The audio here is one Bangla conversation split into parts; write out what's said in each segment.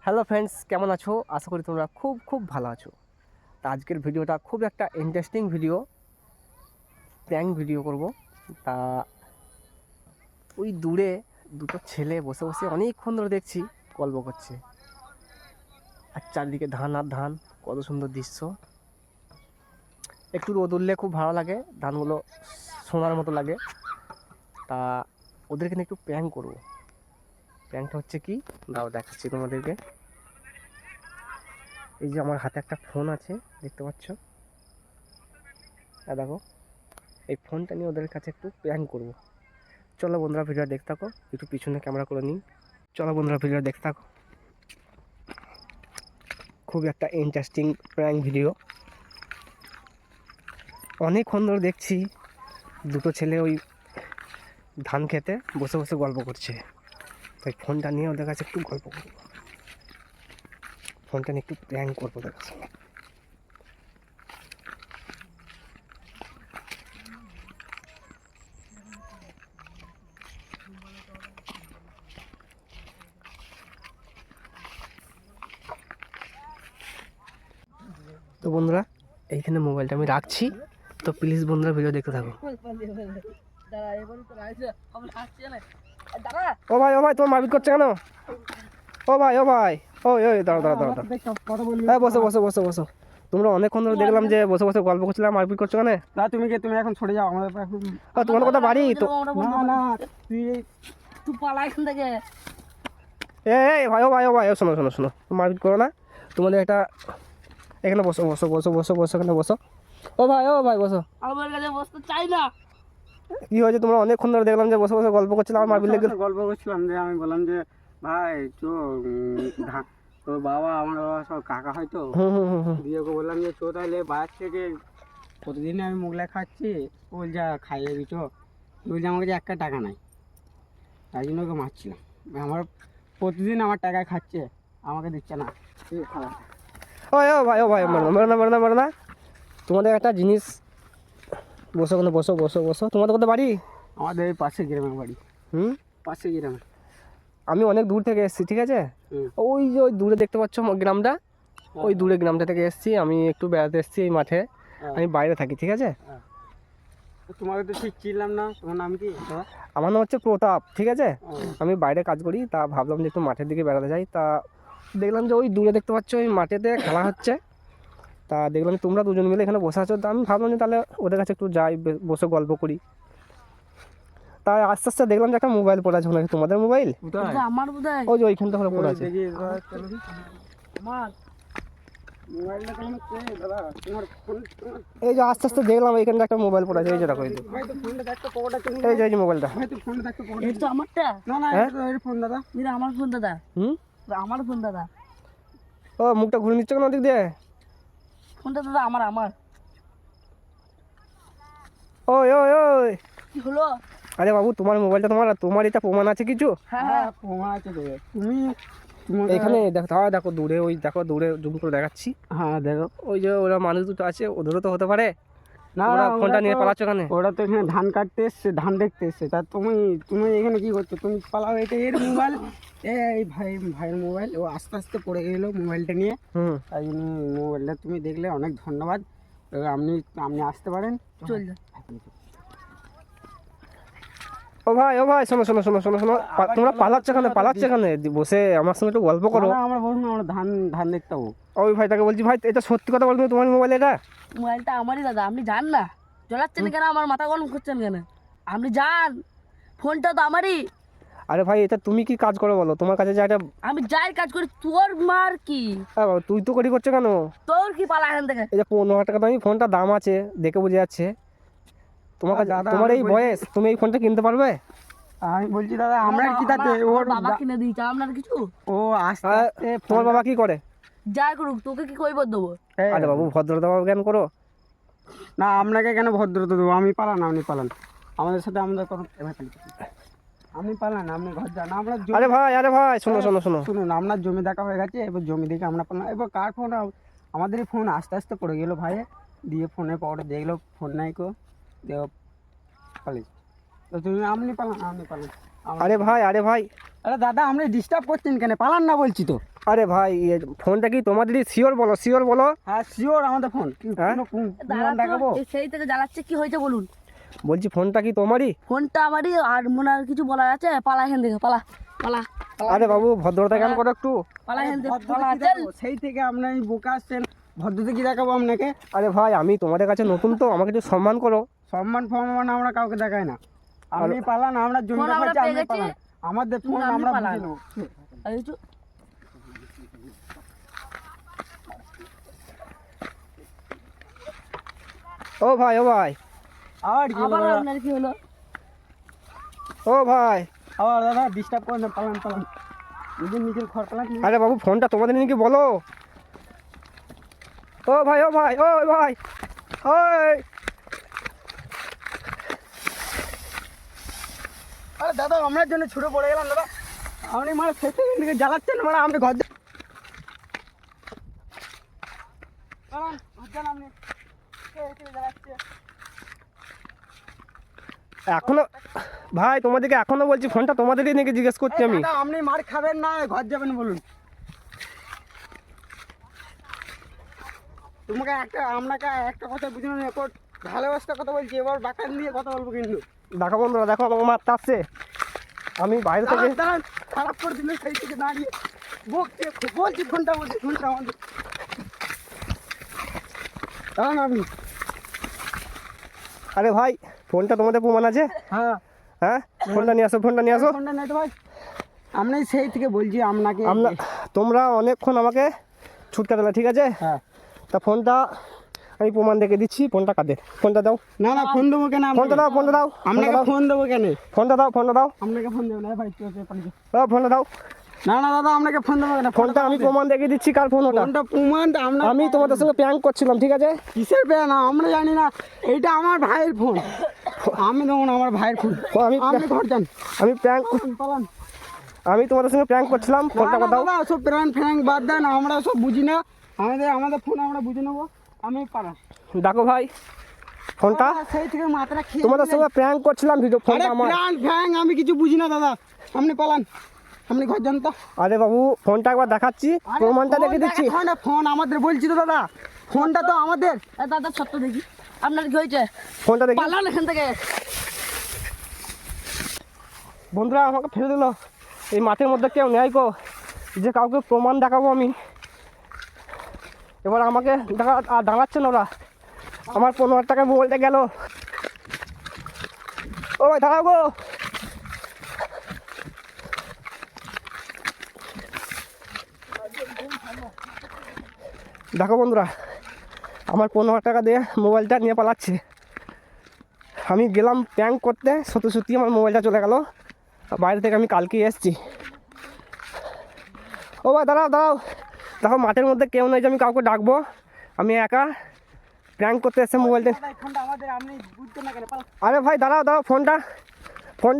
হ্যালো ফ্রেন্ডস, কেমন আছো? আশা করি তোমরা খুব খুব ভালো আছো। তা আজকের ভিডিওটা খুব একটা ইন্টারেস্টিং ভিডিও, প্র্যাঙ্ক ভিডিও করব। তা ওই দূরে দুটো ছেলে বসে বসে অনেকক্ষণ ধরে দেখছি গল্প করছে, আর চারদিকে ধান আর ধান, কত সুন্দর দৃশ্য। একটু রোদ উঠলে খুব ভালো লাগে, ধানগুলো সোনার মতো লাগে। তা ওদেরকে নিয়ে একটু প্র্যাঙ্ক করবো। প্র্যাঙ্কটা হচ্ছে কি, দাও দেখাচ্ছি তোমাদেরকে। এই যে আমার হাতে একটা ফোন আছে, দেখতে পাচ্ছ? দেখো, এই ফোনটা নিয়ে ওদের কাছে একটু প্র্যাঙ্ক করবো। চলো বন্ধুরা, ভিডিও দেখতে থাকো। একটু পিছনে ক্যামেরা করে নিই। চলো বন্ধুরা, ভিডিও দেখতে থাকো। খুব একটা ইন্টারেস্টিং প্র্যাঙ্ক ভিডিও। অনেকক্ষণ ধরে দেখছি দুটো ছেলে ওই ধান খেতে বসে বসে গল্প করছে। তাই ফোনটা নিয়ে ওদের কাছে একটু গল্প করবো, ফোনটা নিয়ে একটু প্র্যাঙ্ক করবো ওদের কাছে। তো বন্ধুরা, এইখানে মোবাইলটা আমি রাখছি। তো প্লিজ বন্ধুরা, ভিডিও দেখতে থাকো। ও ভাই, ও ভাই, তোমার মারপিট করছে কেন? ও ভাই, ও ভাই, ওই ওই দাঁড়া দাঁড়া দাঁড়া, হ্যাঁ বসো বসো বসো বসো। তোমরা অনেকক্ষণ ধরে দেখলাম যে বসে বসে গল্প করছিলাম, মারপিট করছো কেন? না তুমি এখন ছড়ে যাও আমাদের এখন। তোমার কথা বাড়ি তো। না না তুই পালা এখান থেকে। এই ভাই, ও ভাই, ও ভাই, শোনো শোনো শোনো, মারপিট করো না। তোমাদের একটা এখানে বসো বসো বসো বসো বসো, এখানে বসো। ও ভাই, ও ভাই, বসো। আমার কাছে বসতে চাই না। কি হয়েছে? তোমরা অনেকক্ষণ ধরে দেখলাম যে বসে বসে গল্প করছিলাম, আর মারপিট লেগে। গল্প করছিলাম যে আমি বললাম যে ভাই চো তোর বাবা আমার বাবা সব কাকা হয়তো দিয়ে ওকে বললাম যে চো তাহলে বাইরে থেকে প্রতিদিন আমি মোগলাই খাচ্ছি, বল যা খাইয়ে দিচ্ছ, বলছি আমার কাছে একটা টাকা নাই, তাই জন্য ওকে মারছিলাম। আমার প্রতিদিন আমার টাকায় খাচ্ছে, আমাকে দিচ্ছে না। ওই ও ভাই, ও ভাই, মারো না মারো না মারো না মারো না। তোমাদের একটা জিনিস, বসো ওখানে, বসো বসো বসো। তোমাদের কোথায় বাড়ি? আমাদের এই পাশে গ্রামের বাড়ি। পাশে গ্রামে। আমি অনেক দূর থেকে এসেছি, ঠিক আছে? ওই যে ওই দূরে দেখতে পাচ্ছ গ্রামটা, ওই দূরে গ্রামটা থেকে এসেছি। আমি একটু বেড়াতে এসেছি এই মাঠে। আমি বাইরে থাকি, ঠিক আছে? তোমাকে তো ঠিক চিনলাম না, তোমার নাম কি? আমার নাম হচ্ছে প্রতাপ, ঠিক আছে? আমি বাইরে কাজ করি, তা ভাবলাম যে একটু মাঠের দিকে বেড়াতে যাই। তা দেখলাম যে ওই দূরে দেখতে পাচ্ছ ওই মাঠেতে খেলা হচ্ছে। তা দেখলাম তোমরা দুজন মিলে এখানে বসে আছো, তা আমি ভাবলাম যে তাহলে ওদের কাছে একটু যাই, বসে গল্প করি। তাই আস্তে আস্তে দেখলাম যে একটা মোবাইল পড়ে আছে। ওখানে তোমাদের মোবাইল? আমার বোধহয় ওই যে ওইখানটা হলো পড়ে আছে। আমার মোবাইলটা কেমন দাদা? তোমার ফোন এই যে আস্তে আস্তে দেখলাম এইখানটা একটা মোবাইল পড়ে আছে। এই যে দেখো, এই যে ভাই তো ফোনটা দেখতে পকেটে কেন? এই যে এই যে মোবাইলটা। ভাই তো ফোনটা দেখতে পকেটে। এটা তো আমারটা। না না, এটা তো এর ফোন দাদা। এটা আমার ফোন দাদা। আমার ফোন দাদা। ও মুখটা ঘুরে নিচ্ছ কেন ওদিক দিয়ে? ফোনটা দাদা আমার আমার। ওই ওই ওই, কি হলো? আরে বাবু, তোমার মোবাইলটা তোমার, তোমার এটা প্রমাণ আছে কিছু? হ্যাঁ প্রমাণ আছে তো। তুমি এখানে দেখো, তাহলে দেখো দূরে, ওই দেখো দূরে জুম করে দেখাচ্ছি। হ্যাঁ দেখো, ওই যে ওরা মানুষ দুটো আছে, ওদেরও তো হতে পারে। না ওরা ফোনটা নিয়ে পালাচ্ছ কেন? ওরা তো এখানে ধান কাটতে এসছে, ধান দেখতে এসছে। তা তুমি তুমি এখানে কি করছো? তুমি পালাও, এটা এর মোবাইল, এই ভাইয়ের মোবাইল। ও আস্তে আস্তে পড়ে গেলো মোবাইলটা নিয়ে। তাই জন্য মোবাইলটা তুমি দেখলে অনেক ধন্যবাদ। এবার আপনি আপনি আসতে পারেন, চল যা। ও ভাই, ও ভাই, শোনো শোনো শোনো শোনো শোনো, তোমরা পালাচ্ছ কেন? পালাচ্ছে কেন? বসে আমার সঙ্গে একটু গল্প করো। আমরা বলুন, আমরা ধান ধান দেখতে হবো। ওই ভাইটাকে বলছি, ভাই এটা সত্যি কথা বলবে, তোমার মোবাইল এটা? মোবাইলটা আমারই দাদা, আপনি জান না? জ্বলাচ্ছেন কেন? আমার মাথা গরম করছেন কেন? আপনি যান, ফোনটা তো আমারই। আরে ভাই, এটা তুমি কি কাজ করো বলো? তোমার কাছে যা এটা। আমি যাই কাজ করি, তোর মার কি? তুই তো করি করছো কেন? তোর কি পালা এখান থেকে? এই যে 15,000 টাকা দামি ফোনটা দাম আছে, দেখে বোঝা যাচ্ছে। তোমার কাছে, তোমার এই বয়স, তুমি এই ফোনটা কিনতে পারবে? আমি বলছি দাদা, আমরা কি তাতে? ওর বাবা কিনে দিয়েছে আপনার কিছু? ও আস্তে আস্তে। তোমার বাবা কি করে? যাই করুক, তোকে কি কইব দেবো? আরে বাবু, ভদ্রতা জ্ঞান করো। না, আপনাকে কেন ভদ্রতা দেবো? আমি পালান, আপনি পালান, আমাদের সাথে আমাদের কোনো। আপনি পালান, আপনি ঘর যান। আমরা আরে ভাই, আরে ভাই, শোনো শোনো শোনো শুনুন, আপনার জমি দেখা হয়ে গেছে, এবার জমি দেখে আমরা পালাম। এবার কার ফোন? আমাদেরই ফোন আস্তে আস্তে পড়ে গেলো ভাই, দিয়ে ফোনে পকেটে দেখলো ফোন নাই কো, দেখ পালিস। তো তুমি আপনি পালান, আপনি পালান। আরে ভাই, আরে ভাই, আরে দাদা আপনি ডিস্টার্ব করছেন কেন, পালান না বলছি তো। আরে ভাই ফোনটা কি তোমাদেরই? শিওর বলো, শিওর বলো। হ্যাঁ শিওর আমাদের ফোন। হ্যাঁ? দাঁড়া তো, দেখাবো? সেই থেকে জ্বালাচ্ছে, কি হয়েছে বলুন? বলছি ফোনটা কি তোমারই? ফোনটা আমারই, আর মনে আর কিছু বলার আছে? পালা এখান থেকে, পালা পালা আরে বাবু ভদ্রতা কেন করো একটু? পালা এখান থেকে, ভদ্রতা পালা কি চল। দেখাবো? সেই থেকে আপনি বোকা আসছেন, ভদ্রতা কি দেখাবো আপনাকে? আরে ভাই আমি তোমাদের কাছে নতুন তো, আমাকে একটু সম্মান করো। সম্মান ফম্মান আমরা কাউকে দেখাই না। আপনি পালান, আমরা জমি ফোন আমরা দেখাচ্ছি, আপনি পেয়ে গেছি। পালান। আমাদের ফোন আপনি আমরা পালান। বুঝে নেবো। আর কিছু ও ভাই, ও ভাই, আবার কি হলো আবার দাদা? আপনার কি হলো? ও ভাই। আবার দাদা ডিস্টার্ব করেন না, পালান পালান। নিজের নিজের ঘর পালান। আরে বাবু ফোনটা তোমাদের নাকি বলো? ও ভাই, ও ভাই, ও ভাই, ওই আরে দাদা আপনার জন্য ছুটে পড়ে গেলাম দাদা। আপনি মানে শেষে দিকে জ্বালাচ্ছেন, মানে আপনি ঘর যান। পালান, ঘর যান আপনি। কে এখানে জ্বালাচ্ছে? এখনো ভাই তোমাদেরকে এখনো বলছি ফোনটা তোমাদেরই নাকি জিজ্ঞেস করছি আমি। দাদা আপনি মার খাবেন না, ঘর যাবেন বলুন। তোমাকে আপনাকে একটা কথা বুঝানো নেই, ভালোবাসা কথা বলছি, এবার বাকান দিয়ে কথা বলবো কিন্তু। দেখো বন্ধুরা, দেখো আমাকে মারতে আসছে। আমি বাইরে থেকে দাঁড়ান, দাঁড়ান, খারাপ করে দিলে সেই থেকে দাঁড়িয়ে বলছি ফোনটা আমাদের। দাঁড়ান আপনি। আরে ভাই ফোনটা তোমাদের প্রমাণ আছে? হ্যাঁ হ্যাঁ, ফোনটা নিয়ে আসো, ফোনটা নিয়ে আসো। ফোনটা নেই তো ভাই, আপনি সেই থেকে বলছি আপনাকে। তোমরা অনেকক্ষণ আমাকে ছুটকা দিলে, ঠিক আছে? হ্যাঁ তা ফোনটা আমি প্রমাণ দেখে দিচ্ছি। ফোনটা কাদের? ফোনটা দাও, না না ফোন দেবো কেন? ফোনটা দাও, ফোনটা দাও, আপনাকে ফোন দেবো কেন? ফোনটা দাও, ফোনটা দাও, আপনাকে ফোন দেবো না ভাই, পালিয়ে দাও, ফোনটা দাও। না না দাদা আপনাকে ফোন দেবো কেন? ফোনটা আমি প্রমাণ দেখে দিচ্ছি কার ফোন ওটা। ফোনটা প্রমাণটা আপনার। আমি তোমাদের সঙ্গে প্র্যাঙ্ক করছিলাম, ঠিক আছে? কিসের পেয়ে না আমরা জানি না, এইটা আমার ভাইয়ের ফোন। আমি দেখুন আমার ভাইয়ের ফোন। আমি আপনি ঘর যান, আমি প্র্যাঙ্ক পালান। আমি তোমাদের সঙ্গে প্র্যাঙ্ক করছিলাম। ফোনটা না, দাও। দাদা সব প্রাণ ফ্যাং বাদ দেন, আমরা সব বুঝি না। আমাদের ফোন আমরা বুঝে নেবো। আমি পালান। দেখো ভাই ফোনটা, দাদা, সেই থেকে মাথাটা খেয়ে তোমাদের সঙ্গে প্র্যাঙ্ক করছিলাম, ভিডিও ফোনটা আমার। প্রাণ ফ্যাং আমি কিছু বুঝি না দাদা, আপনি পালান, আপনি ঘর যান তো। আরে বাবু ফোনটা একবার দেখাচ্ছি, প্রমাণটা দেখে দিচ্ছি। ফোন আমাদের বলছি তো দাদা, ফোনটা তো আমাদের। দাদা সত্য দেখি, আপনার কি হয়েছে? ফোনটা দেখি। পালান এখান থেকে। বন্ধুরা আমাকে ফেলে দিল, এই মাঠের মধ্যে কেউ নেই গো, যে কাউকে প্রমাণ দেখাবো আমি। এবার আমাকে আর দাঁড়াচ্ছে না ওরা। আমার 15,000 টাকা মোবাইলটা গেল। ও ভাই দাঁড়াও গো। দেখো বন্ধুরা, আমার 15,000 টাকা দিয়ে মোবাইলটা নিয়ে পালাচ্ছে। আমি গেলাম প্র্যাঙ্ক করতে, সত্যি সত্যি আমার মোবাইলটা চলে গেল। বাইরে থেকে আমি কালকেই এসেছি। ও ভাই দাঁড়াও, দাঁড়াও, দেখো মাঠের মধ্যে কেউ নেই যে আমি কাউকে ডাকবো। আমি একা প্র্যাঙ্ক করতে এসে মোবাইলটা। ফোনটা আমাদের, আপনি বুঝতে না কেন? পালান। আরে ভাই দাঁড়াও, দাঁড়াও, ফোনটা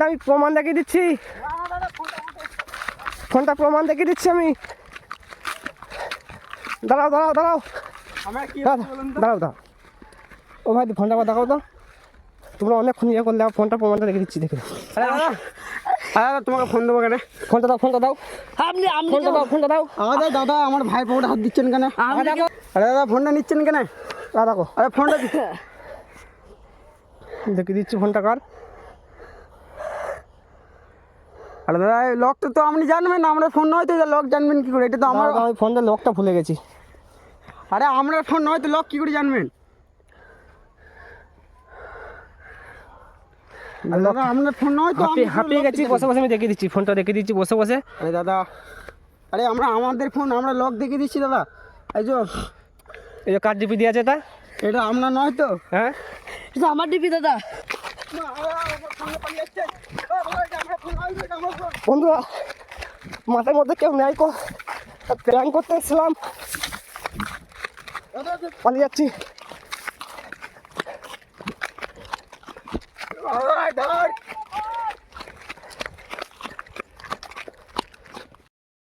আমি প্রমাণ দেখিয়ে দিচ্ছি। না না দাদা ফোনটা আমাদের। ফোনটা প্রমাণ দেখিয়ে দিচ্ছি আমি। দাঁড়াও, দাঁড়াও, দাঁড়াও, আমরা কি দাঁড়াও, বলুন তো? দাঁড়াও, দাঁড়াও। ও ভাই ফোনটা আবার দেখাও তো। তোমরা অনেকক্ষণ ইয়ে করলে, ফোনটা প্রমাণটা দেখে দিচ্ছি, দেখে। আরে দাদা, আরে দাদা তোমাকে ফোন দেবো কেন? ফোনটা দাও, ফোনটা দাও, আপনি আপনি ফোনটা দাও, ফোনটা দাও। আরে দাদা আমার ভাই পকেটে হাত দিচ্ছেন কেন? আপনি কেউ- আরে দাদা ফোনটা নিচ্ছেন কেন? দেখো আরে ফোনটা দেখে দিচ্ছি ফোনটা কার। আরে দাদা লক তো আপনি জানবেন না, আমরা ফোন নয় তো লক জানবেন কি করে? এটা তো আমার। আমি ফোনটা লকটা ভুলে গেছি। আরে আমরা ফোন নয় তো লক কি করে জানবেন? আরে দাদা আপনার ফোন নয় তো, আমি হাঁপিয়ে গেছি, বসে বসে আমি দেখে দিচ্ছি, ফোনটা দেখে দিচ্ছি বসে বসে। আরে দাদা, আরে আমাদের ফোন আমরা লক দেখে দিচ্ছি দাদা। এই যে কার জিপি দিয়ে আছে এটা। এটা আপনার নয় তো? হ্যাঁ এটা আমার ডিপি দাদা। বন্ধুরা, মাঠের মধ্যে কেউ নেই কো, প্র্যাঙ্ক করতে এসেছিলাম, পালিয়ে যাচ্ছি।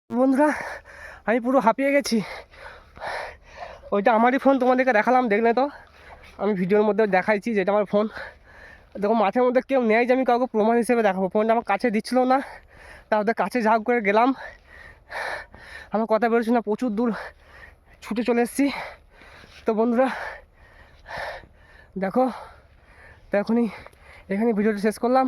বন্ধুরা আমি পুরো হাঁপিয়ে গেছি। ওইটা আমারই ফোন, তোমাদেরকে দেখালাম, দেখলে তো আমি ভিডিওর মধ্যে দেখাইছি যেটা আমার ফোন। দেখো মাঠের মধ্যে কেউ নেই যে আমি কাউকে প্রমাণ হিসেবে দেখাবো। ফোনটা আমার কাছে দিচ্ছিল না, তা ওদের কাছে যা হোক করে গেলাম, আমার কথা বেরোচ্ছে না, প্রচুর দূর ছুটে চলে এসেছি। তো বন্ধুরা দেখো, তো এখনই এখানে ভিডিওটা শেষ করলাম।